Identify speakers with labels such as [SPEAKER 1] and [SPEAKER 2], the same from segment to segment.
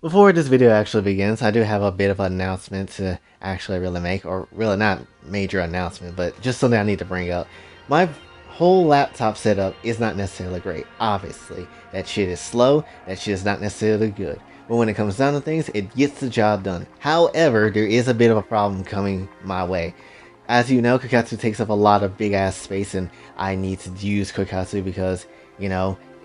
[SPEAKER 1] Before this video actually begins, I do have a bit of an announcement to actually really make, or really not major announcement, but just something I need to bring up. My whole laptop setup is not necessarily great. Obviously, that shit is slow, that shit is not necessarily good. But when it comes down to things, it gets the job done. However, there is a bit of a problem coming my way. As you know, Kokatsu takes up a lot of big ass space, and I need to use Kokatsu because,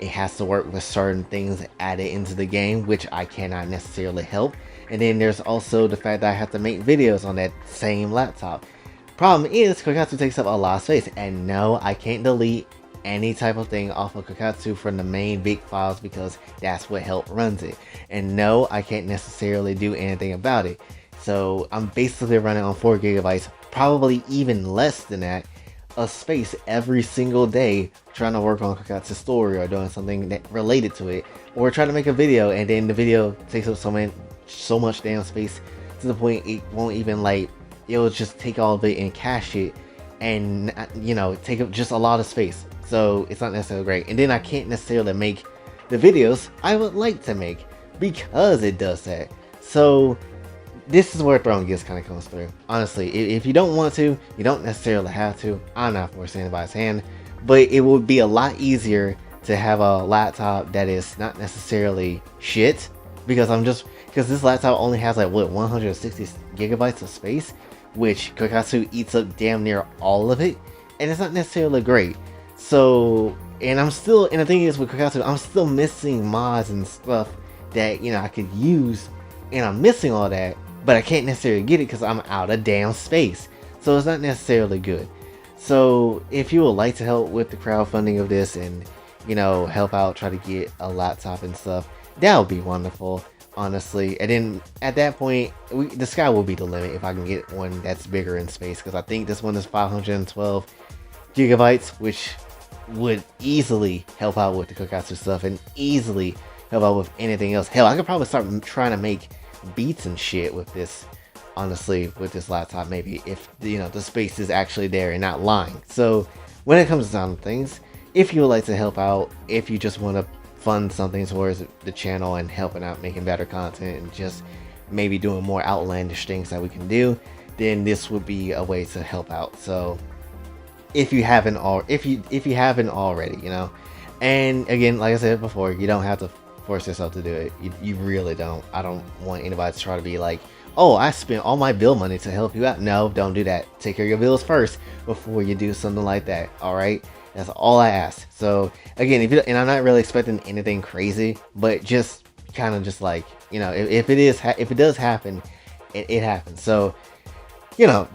[SPEAKER 1] it has to work with certain things added into the game, which I cannot necessarily help. And then there's also the fact that I have to make videos on that same laptop. Problem is, Kokatsu takes up a lot of space, and no, I can't delete any type of thing off of Kokatsu from the main big files because that's what help runs it. And no, I can't necessarily do anything about it. So I'm basically running on 4 gigabytes, probably even less than that, of space every single day trying to work on Kokatsu story or doing something that related to it, or trying to make a video, and then the video takes up so much damn space to the point it won't even it'll just take all of it and cache it, and take up just a lot of space. So it's not necessarily great, and then I can't necessarily make the videos I would like to make because it does that. So this is where Throne Gifts kind of comes through. Honestly, if you don't want to, you don't necessarily have to. I'm not forcing anybody's hand, but it would be a lot easier to have a laptop that is not necessarily shit, because this laptop only has 160 gigabytes of space, which Kokatsu eats up damn near all of it, and it's not necessarily great. So, and the thing is with Kokatsu, I'm still missing mods and stuff that I could use, and I'm missing all that. But I can't necessarily get it because I'm out of damn space. So it's not necessarily good. So if you would like to help with the crowdfunding of this and, help out, try to get a laptop and stuff, that would be wonderful, honestly. And then at that point, the sky will be the limit if I can get one that's bigger in space. Because I think this one is 512 gigabytes, which would easily help out with the Kokatsu stuff and easily help out with anything else. Hell, I could probably start trying to make beats and shit with this, honestly, with this laptop, maybe, if the space is actually there and not lying. So when it comes down to things, if you would like to help out, if you just want to fund something towards the channel and helping out making better content and just maybe doing more outlandish things that we can do, then this would be a way to help out. So if you haven't already, and again, like I said before, you don't have to force yourself to do it. You really don't. I don't want anybody to try to be like, oh, I spent all my bill money to help you out. No, don't do that. Take care of your bills first before you do something like that. All right, that's all I ask. So again, and I'm not really expecting anything crazy, but just kind of just if it does happen, it happens. So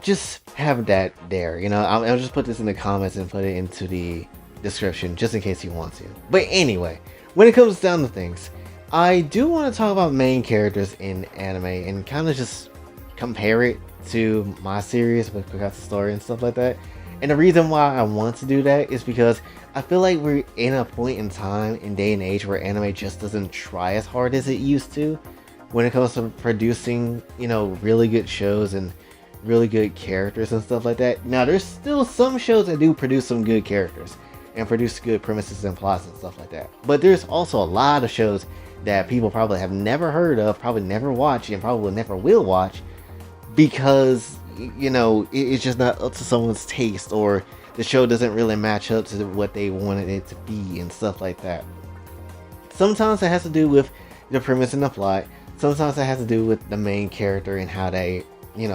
[SPEAKER 1] just have that there. I'll just put this in the comments and put it into the description just in case you want to. But anyway, when it comes down to things, I do want to talk about main characters in anime and kind of just compare it to my series with Kokatsu Story and stuff like that. And the reason why I want to do that is because I feel like we're in a point in time and day and age where anime just doesn't try as hard as it used to when it comes to producing, really good shows and really good characters and stuff like that. Now, there's still some shows that do produce some good characters and produce good premises and plots and stuff like that. But there's also a lot of shows that people probably have never heard of, probably never watched, and probably never will watch because, it's just not up to someone's taste, or the show doesn't really match up to what they wanted it to be and stuff like that. Sometimes it has to do with the premise and the plot. Sometimes it has to do with the main character and how they,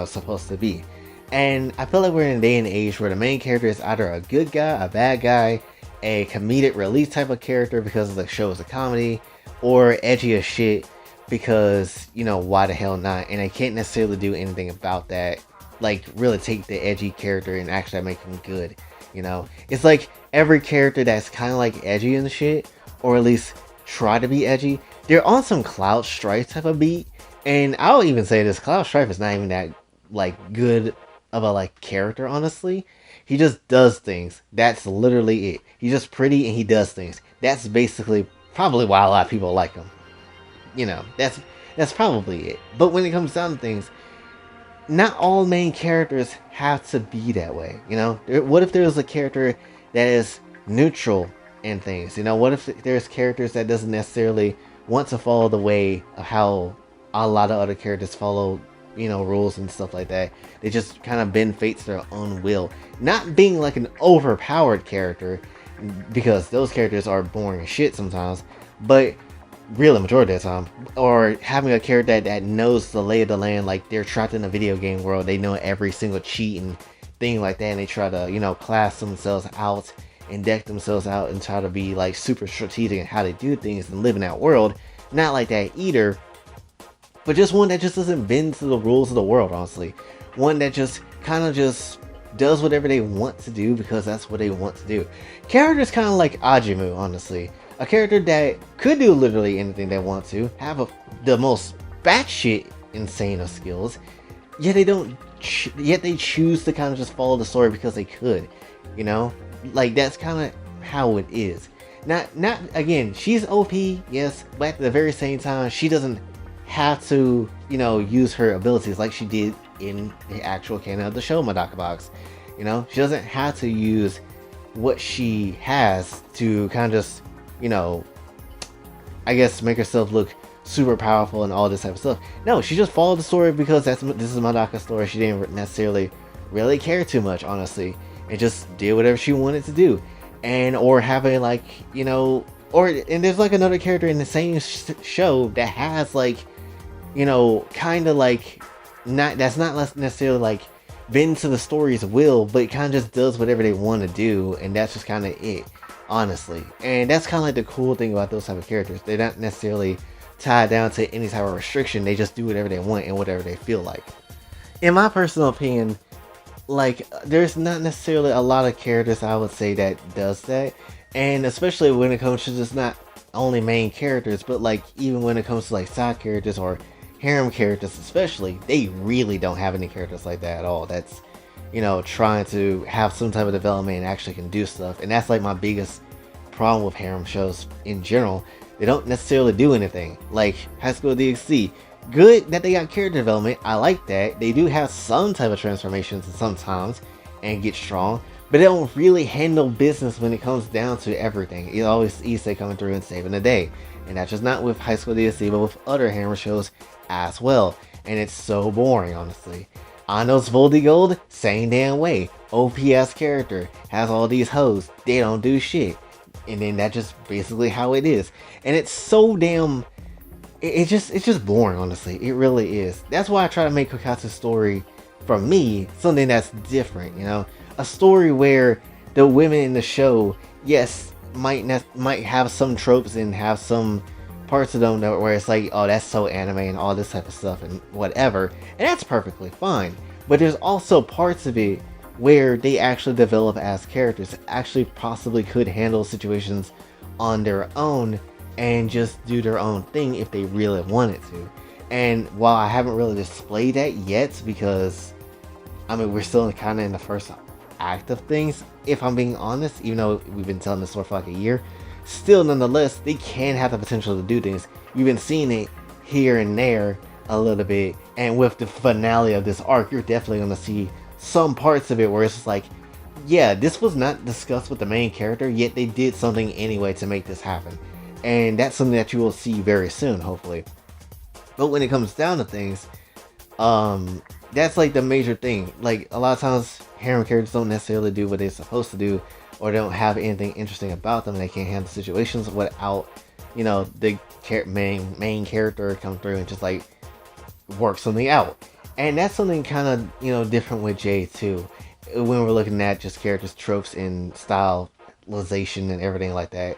[SPEAKER 1] supposed to be. And I feel like we're in a day and age where the main character is either a good guy, a bad guy, a comedic relief type of character because the show is a comedy, or edgy as shit because, why the hell not? And I can't necessarily do anything about that. Really take the edgy character and actually make him good. It's like every character that's kind of edgy and shit, or at least try to be edgy, they're on some Cloud Strife type of beat. And I'll even say this, Cloud Strife is not even that good of a character, honestly. He just does things. That's literally it. He's just pretty and he does things. That's basically probably why a lot of people like him. That's probably it. But when it comes down to things, not all main characters have to be that way. What if there's a character that is neutral in things? What if there's characters that doesn't necessarily want to follow the way of how a lot of other characters follow, rules and stuff like that. They just kind of bend fate to their own will. Not being like an overpowered character, because those characters are boring as shit sometimes, but really majority of the time. Or having a character that knows the lay of the land, like they're trapped in a video game world, they know every single cheat and thing like that, and they try to, class themselves out and deck themselves out and try to be like super strategic in how they do things and live in that world. Not like that either, but just one that just doesn't bend to the rules of the world, honestly. One that just kind of just does whatever they want to do because that's what they want to do. Characters kind of like Ajimu, honestly. A character that could do literally anything they want to, have the most batshit insane of skills, yet they don't. Yet they choose to kind of just follow the story because they could, like that's kind of how it is. Not again. She's OP, yes, but at the very same time, she doesn't have to, use her abilities like she did in the actual canon of the show Madoka Box. She doesn't have to use what she has to kind of just, I guess make herself look super powerful and all this type of stuff. No, she just followed the story because this is Madaka's story. She didn't necessarily really care too much, honestly, and just did whatever she wanted to do. And or having like, and there's like another character in the same show that has like, kind of like that's not necessarily like bend to the story's will, but it kind of just does whatever they want to do, and that's just kind of it, honestly. And that's kind of like the cool thing about those type of characters. They're not necessarily tied down to any type of restriction. They just do whatever they want and whatever they feel like. In my personal opinion, like there's not necessarily a lot of characters I would say that does that, and especially when it comes to just not only main characters, but like even when it comes to like side characters or harem characters especially, they really don't have any characters like that at all. That's, trying to have some type of development and actually can do stuff. And that's like my biggest problem with harem shows in general. They don't necessarily do anything. Like High School DxD, good that they got character development. I like that. They do have some type of transformations sometimes and get strong, but they don't really handle business when it comes down to everything. It's always Issei coming through and saving the day. And that's just not with High School DxD, but with other hammer shows as well. And it's so boring, honestly. Ano's Voldigold, same damn way. OPS character, has all these hoes, they don't do shit. And then that's just basically how it is. And it's so damn... It's just boring, honestly. It really is. That's why I try to make Kokatsu's story, for me, something that's different, A story where the women in the show, yes, might have some tropes and have some parts of them where it's like, oh, that's so anime and all this type of stuff and whatever, and that's perfectly fine. But there's also parts of it where they actually develop as characters, actually possibly could handle situations on their own and just do their own thing if they really wanted to. And while I haven't really displayed that yet, because we're still kind of in the first act of things, if I'm being honest, even though we've been telling this story for like a year, still nonetheless, they can have the potential to do things. You've been seeing it here and there a little bit, and with the finale of this arc, you're definitely going to see some parts of it where it's just like, yeah, this was not discussed with the main character, yet they did something anyway to make this happen. And that's something that you will see very soon, hopefully. But when it comes down to things, that's like the major thing. Like a lot of times harem characters don't necessarily do what they're supposed to do, or they don't have anything interesting about them, and they can't handle situations without, the main character come through and just like work something out. And that's something kind of, different with Jay too, when we're looking at just characters, tropes, and stylization and everything like that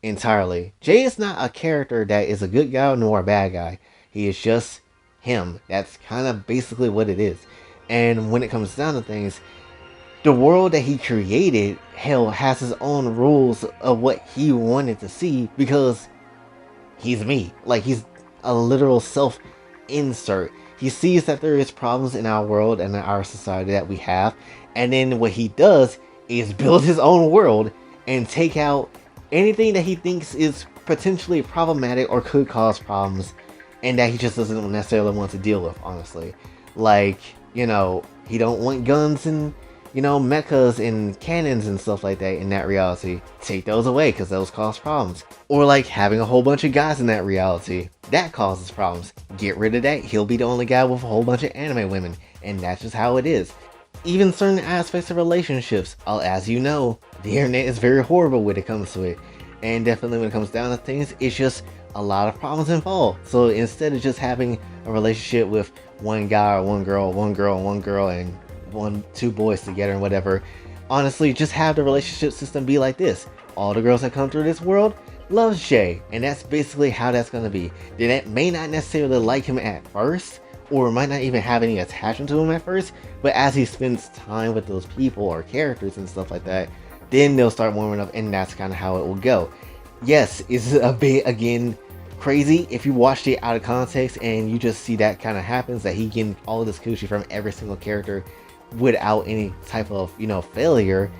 [SPEAKER 1] entirely. Jay is not a character that is a good guy nor a bad guy. He is just him. That's kind of basically what it is. And when it comes down to things, the world that he created, hell, has his own rules of what he wanted to see, because he's me. Like, he's a literal self-insert. He sees that there is problems in our world and in our society that we have, and then what he does is build his own world and take out anything that he thinks is potentially problematic or could cause problems, and that he just doesn't necessarily want to deal with, honestly. Like, he don't want guns mechas and cannons and stuff like that in that reality. Take those away because those cause problems. Or like having a whole bunch of guys in that reality. That causes problems. Get rid of that. He'll be the only guy with a whole bunch of anime women. And that's just how it is. Even certain aspects of relationships, as you know, the internet is very horrible when it comes to it. And definitely when it comes down to things, it's just a lot of problems involved. So instead of just having a relationship with one guy or one girl, and two boys together and whatever, honestly, just have the relationship system be like this. All the girls that come through this world loves Jay, and that's basically how that's gonna be. They may not necessarily like him at first, or might not even have any attachment to him at first, but as he spends time with those people or characters and stuff like that, then they'll start warming up, and that's kind of how it will go. Yes, it's a bit, again, crazy if you watched it out of context and you just see that kind of happens, that he getting all of this coochie from every single character without any type of, failure.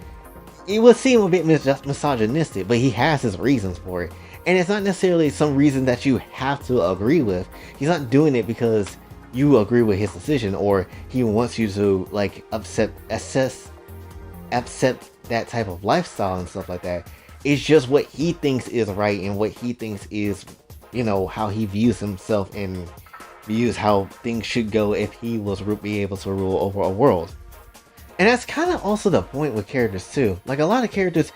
[SPEAKER 1] It would seem a bit misogynistic, but he has his reasons for it. And it's not necessarily some reason that you have to agree with. He's not doing it because you agree with his decision, or he wants you to like accept that type of lifestyle and stuff like that. It's just what he thinks is right and what he thinks is, how he views himself and views how things should go if he was be able to rule over a world. And that's kind of also the point with characters too. Like a lot of characters,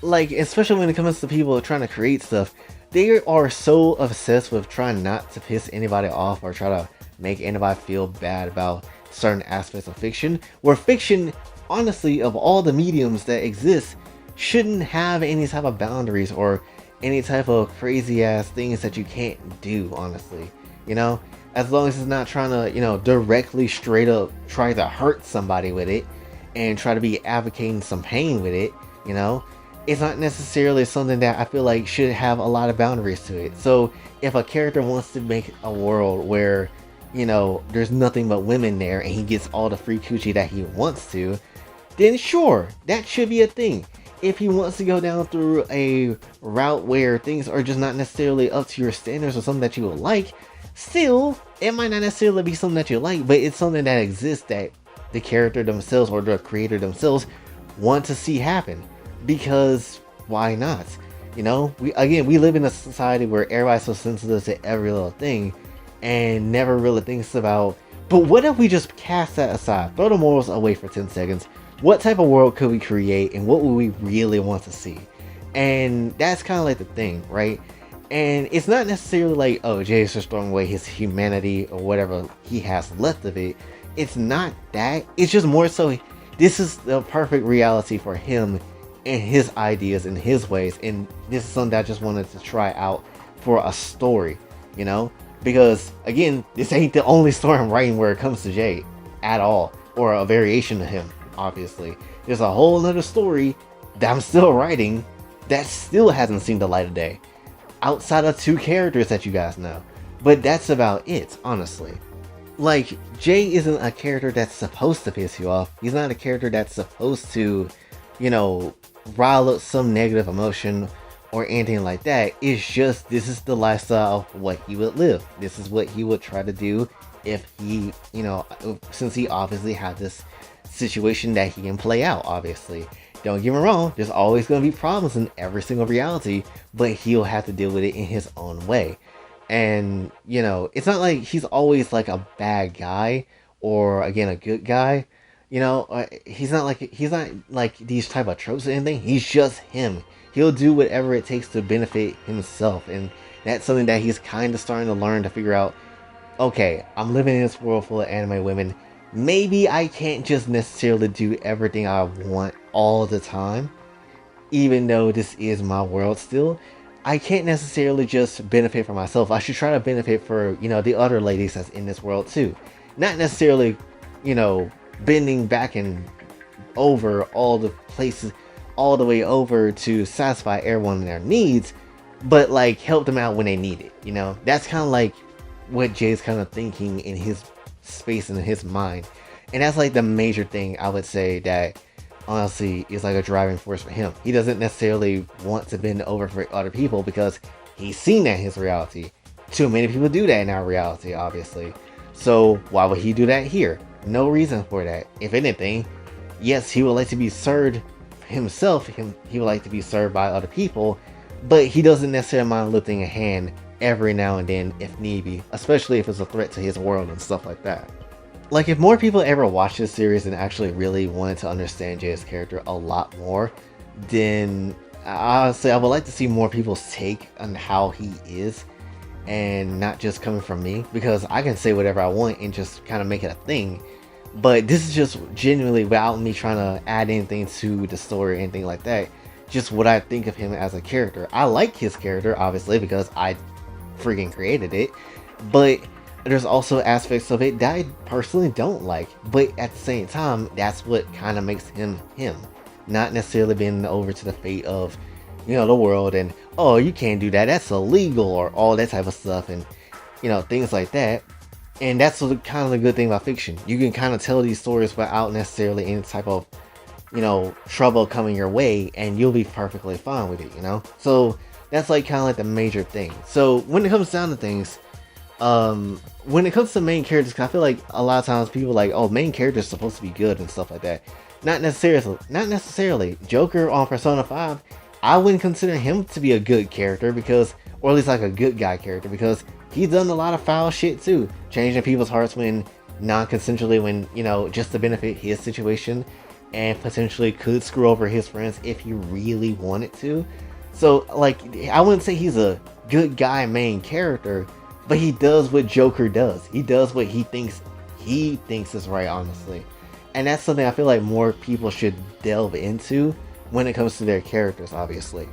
[SPEAKER 1] like especially when it comes to people trying to create stuff, they are so obsessed with trying not to piss anybody off or try to make anybody feel bad about certain aspects of fiction, where fiction, honestly, of all the mediums that exist, shouldn't have any type of boundaries or any type of crazy ass things that you can't do, honestly. As long as it's not trying to, directly straight up try to hurt somebody with it and try to be advocating some pain with it, it's not necessarily something that I feel like should have a lot of boundaries to it. So if a character wants to make a world where, there's nothing but women there and he gets all the free coochie that he wants to, then sure, that should be a thing. If he wants to go down through a route where things are just not necessarily up to your standards or something that you would like, still, it might not necessarily be something that you like, but it's something that exists that the character themselves or the creator themselves want to see happen. Because why not? We live in a society where everybody's so sensitive to every little thing and never really thinks about, but what if we just cast that aside, throw the morals away for 10 seconds? What type of world could we create and what would we really want to see? And that's kind of like the thing, right? And it's not necessarily like, oh, Jay is just throwing away his humanity or whatever he has left of it. It's not that. It's just more so, this is the perfect reality for him and his ideas and his ways. And this is something that I just wanted to try out for a story, Because, again, this ain't the only story I'm writing where it comes to Jay at all. Or a variation of him, obviously. There's a whole other story that I'm still writing that still hasn't seen the light of day. Outside of 2 characters that you guys know. But that's about it, honestly. Like, Jay isn't a character that's supposed to piss you off. He's not a character that's supposed to, rile up some negative emotion or anything like that. It's just, this is the lifestyle of what he would live. This is what he would try to do if he, since he obviously had this situation that he can play out, obviously. Don't get me wrong, there's always going to be problems in every single reality, but he'll have to deal with it in his own way. And, it's not like he's always like a bad guy or, again, a good guy. He's not like these type of tropes or anything. He's just him. He'll do whatever it takes to benefit himself. And that's something that he's kind of starting to learn to figure out. Okay, I'm living in this world full of anime women. Maybe I can't just necessarily do everything I want all the time. Even though this is my world still, I can't necessarily just benefit for myself. I should try to benefit for, the other ladies that's in this world too. Not necessarily, bending back and over all the places, all the way over to satisfy everyone in their needs, but like help them out when they need it. That's kind of like what Jay's kind of thinking in his space and in his mind. And that's like the major thing I would say that honestly is like a driving force for him. He doesn't necessarily want to bend over for other people because he's seen that in his reality. Too many people do that in our reality, obviously. So why would he do that here? No reason for that. If anything, Yes, he would like to be served himself, he would like to be served by other people, but he doesn't necessarily mind lifting a hand every now and then if need be, especially if it's a threat to his world and stuff like that. Like, if more people ever watched this series and actually really wanted to understand Jay's character a lot more, then honestly, I would like to see more people's take on how he is, and not just coming from me, because I can say whatever I want and just kind of make it a thing. But this is just genuinely without me trying to add anything to the story or anything like that. Just what I think of him as a character. I like his character, obviously, because I freaking created it. But there's also aspects of it that I personally don't like. But at the same time, that's what kind of makes him him. Not necessarily being over to the fate of, the world and, oh, you can't do that, that's illegal, or all that type of stuff, and, things like that. And that's kind of the good thing about fiction. You can kind of tell these stories without necessarily any type of, trouble coming your way, and you'll be perfectly fine with it. So that's like kind of like the major thing. So when it comes down to things, when it comes to main characters, 'cause I feel like a lot of times people are like, oh, main characters supposed to be good and stuff like that. Not necessarily. Not necessarily. Joker on Persona 5, I wouldn't consider him to be a good character because, or at least like a good guy character, because he's done a lot of foul shit too, changing people's hearts when non-consensually, when just to benefit his situation, and potentially could screw over his friends if he really wanted to. So like, I wouldn't say he's a good guy main character, but he does what Joker does. He does what he thinks is right, honestly. And that's something I feel like more people should delve into when it comes to their characters, obviously.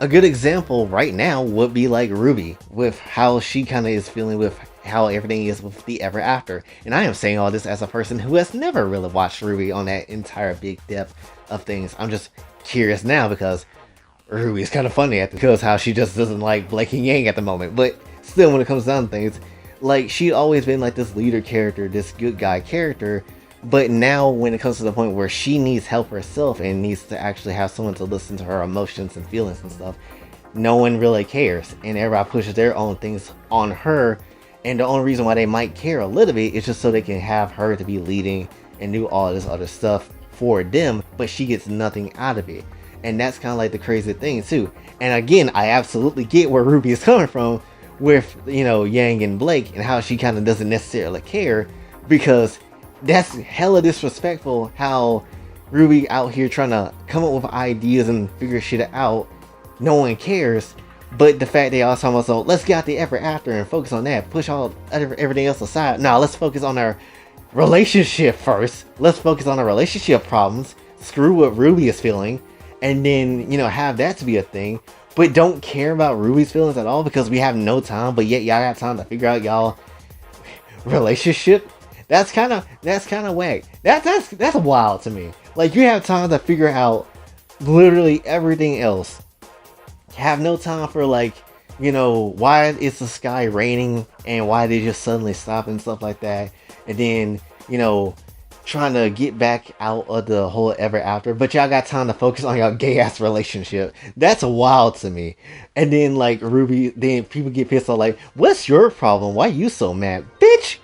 [SPEAKER 1] A good example right now would be like Ruby, with how she kind of is feeling with how everything is with the Ever After. And I am saying all this as a person who has never really watched Ruby on that entire big depth of things. I'm just curious now because Ruby is kind of funny because how she just doesn't like Blake and Yang at the moment. But still, when it comes down to things, like, she'd always been like this leader character, this good guy character. But now when it comes to the point where she needs help herself and needs to actually have someone to listen to her emotions and feelings and stuff, no one really cares. And everybody pushes their own things on her. And the only reason why they might care a little bit is just so they can have her to be leading and do all this other stuff for them. But she gets nothing out of it. And that's kind of like the crazy thing too. And again, I absolutely get where Ruby is coming from with, Yang and Blake, and how she kind of doesn't necessarily care, because that's hella disrespectful how Ruby out here trying to come up with ideas and figure shit out. No one cares. But the fact they also almost like, let's get out the Ever After and focus on that. Push all everything else aside. Nah, let's focus on our relationship first. Let's focus on our relationship problems. Screw what Ruby is feeling. And then, have that to be a thing. But don't care about Ruby's feelings at all because we have no time. But yet y'all got time to figure out y'all relationship. That's kind of whack. That's wild to me. Like, you have time to figure out literally everything else. Have no time for, like, why is the sky raining and why they just suddenly stop and stuff like that. And then, trying to get back out of the whole Ever After, but y'all got time to focus on your gay ass relationship. That's wild to me. And then, like, Ruby, then people get pissed off, like, what's your problem? Why you so mad? Bitch!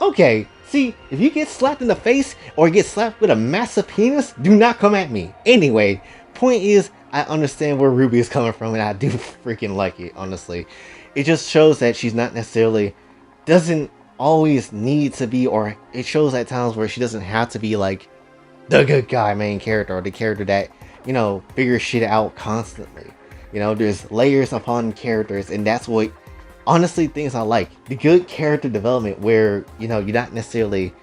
[SPEAKER 1] Okay, see, if you get slapped in the face or get slapped with a massive penis, do not come at me. Anyway, point is, I understand where Ruby is coming from, and I do freaking like it, honestly. It just shows that she's not necessarily, doesn't always need to be, or it shows at times where she doesn't have to be like the good guy main character, or the character that, figures shit out constantly. There's layers upon characters, and that's what, honestly, things I like. The good character development where, you're not necessarily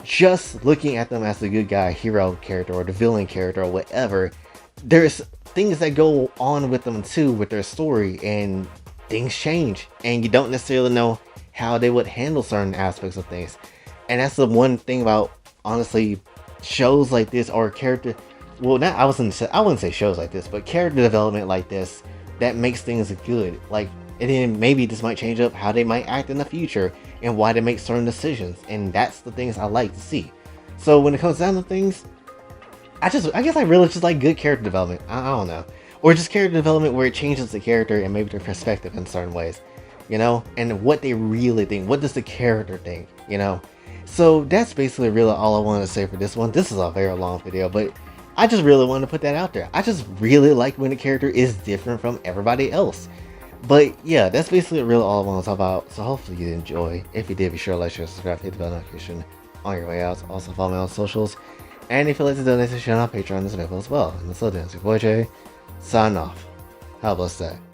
[SPEAKER 1] just looking at them as the good guy hero character or the villain character or whatever. There's things that go on with them too, with their story, and things change, and you don't necessarily know how they would handle certain aspects of things. And that's the one thing about, honestly, shows like this, or character, well, not, I wouldn't say shows like this, but character development like this that makes things good. Like, and then maybe this might change up how they might act in the future and why they make certain decisions. And that's the things I like to see. So when it comes down to things, I guess I really just like good character development. I don't know. Or just character development where it changes the character and maybe their perspective in certain ways. And what they really think. What does the character think? So that's basically really all I wanted to say for this one. This is a very long video, but I just really wanted to put that out there. I just really like when a character is different from everybody else. But yeah, that's basically really all I want to talk about. So hopefully you enjoy. If you did, be sure to like, share, subscribe, hit the bell notification on your way out. Also follow me on socials. And if you'd like to donate to the channel on Patreon, it's available as well. And until then, it's your boy Jay, sign off. Have a blessed day.